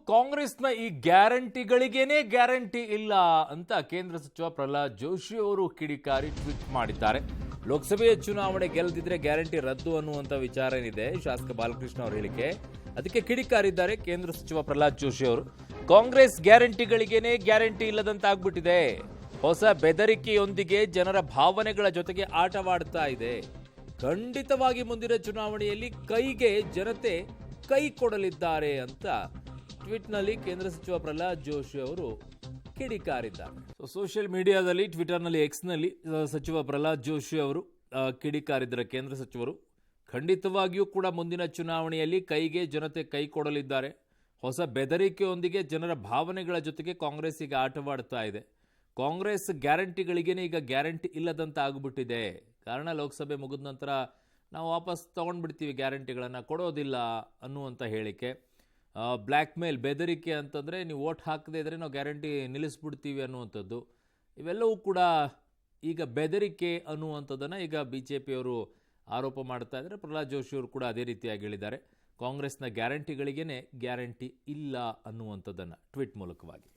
ಕಾಂಗ್ರೆಸ್ನ ಈ ಗ್ಯಾರಂಟಿಗಳಿಗೇನೆ ಗ್ಯಾರಂಟಿ ಇಲ್ಲ ಅಂತ ಕೇಂದ್ರ ಸಚಿವ ಪ್ರಹ್ಲಾದ್ ಜೋಶಿ ಅವರು ಕಿಡಿಕಾರಿ ಟ್ವೀಟ್ ಮಾಡಿದ್ದಾರೆ. ಲೋಕಸಭೆಯ ಚುನಾವಣೆ ಗೆಲ್ಲದಿದ್ರೆ ಗ್ಯಾರಂಟಿ ರದ್ದು ಅನ್ನುವಂತ ವಿಚಾರ ಏನಿದೆ ಶಾಸಕ ಬಾಲಕೃಷ್ಣ ಅವರ ಹೇಳಿಕೆ, ಅದಕ್ಕೆ ಕಿಡಿಕಾರಿದ್ದಾರೆ ಕೇಂದ್ರ ಸಚಿವ ಪ್ರಹ್ಲಾದ್ ಜೋಶಿ ಅವರು. ಕಾಂಗ್ರೆಸ್ ಗ್ಯಾರಂಟಿಗಳಿಗೇನೆ ಗ್ಯಾರಂಟಿ ಇಲ್ಲದಂತಾಗ್ಬಿಟ್ಟಿದೆ. ಹೊಸ ಬೆದರಿಕೆಯೊಂದಿಗೆ ಜನರ ಭಾವನೆಗಳ ಜೊತೆಗೆ ಆಟವಾಡ್ತಾ ಇದೆ. ಖಂಡಿತವಾಗಿ ಮುಂದಿನ ಚುನಾವಣೆಯಲ್ಲಿ ಕೈಗೆ ಜನತೆ ಕೈ ಕೊಡಲಿದ್ದಾರೆ ಅಂತ ಟ್ವೀಟ್ನಲ್ಲಿ ಕೇಂದ್ರ ಸಚಿವ ಪ್ರಹ್ಲಾದ್ ಜೋಶಿ ಅವರು ಕಿಡಿಕಾರಿದ್ದಾರೆ. ಸೋಷಿಯಲ್ ಮೀಡಿಯಾದಲ್ಲಿ, ಟ್ವಿಟರ್ನಲ್ಲಿ, ಎಕ್ಸ್ನಲ್ಲಿ ಸಚಿವ ಪ್ರಹ್ಲಾದ್ ಜೋಶಿ ಅವರು ಕಿಡಿಕಾರಿದ್ದಾರೆ. ಕೇಂದ್ರ ಸಚಿವರು ಖಂಡಿತವಾಗಿಯೂ ಕೂಡ ಮುಂದಿನ ಚುನಾವಣೆಯಲ್ಲಿ ಕೈಗೆ ಜನತೆ ಕೈ ಕೊಡಲಿದ್ದಾರೆ. ಹೊಸ ಬೆದರಿಕೆಯೊಂದಿಗೆ ಜನರ ಭಾವನೆಗಳ ಜೊತೆಗೆ ಕಾಂಗ್ರೆಸ್ ಈಗ ಆಟವಾಡ್ತಾ ಇದೆ. ಕಾಂಗ್ರೆಸ್ ಗ್ಯಾರಂಟಿಗಳಿಗೇನೆ ಈಗ ಗ್ಯಾರಂಟಿ ಇಲ್ಲದಂತ ಆಗ್ಬಿಟ್ಟಿದೆ. ಕಾರಣ ಲೋಕಸಭೆ ಮುಗಿದ ನಂತರ ನಾವು ವಾಪಸ್ ತೊಗೊಂಡ್ಬಿಡ್ತೀವಿ, ಗ್ಯಾರಂಟಿಗಳನ್ನು ಕೊಡೋದಿಲ್ಲ ಅನ್ನುವಂಥ ಹೇಳಿಕೆ. ಬ್ಲ್ಯಾಕ್ ಮೇಲ್, ಬೆದರಿಕೆ ಅಂತಂದರೆ ನೀವು ವೋಟ್ ಹಾಕದೇ ಇದ್ದರೆ ನಾವು ಗ್ಯಾರಂಟಿ ನಿಲ್ಲಿಸ್ಬಿಡ್ತೀವಿ ಅನ್ನುವಂಥದ್ದು. ಇವೆಲ್ಲವೂ ಕೂಡ ಈಗ ಬೆದರಿಕೆ ಅನ್ನುವಂಥದ್ದನ್ನು ಈಗ BJP ಅವರು ಆರೋಪ ಮಾಡ್ತಾ ಇದ್ದಾರೆ. ಪ್ರಹ್ಲಾದ್ ಜೋಶಿ ಅವರು ಕೂಡ ಅದೇ ರೀತಿಯಾಗಿ ಹೇಳಿದ್ದಾರೆ. ಕಾಂಗ್ರೆಸ್ನ ಗ್ಯಾರಂಟಿಗಳಿಗೇನೆ ಗ್ಯಾರಂಟಿ ಇಲ್ಲ ಅನ್ನುವಂಥದ್ದನ್ನು ಟ್ವೀಟ್ ಮೂಲಕವಾಗಿ.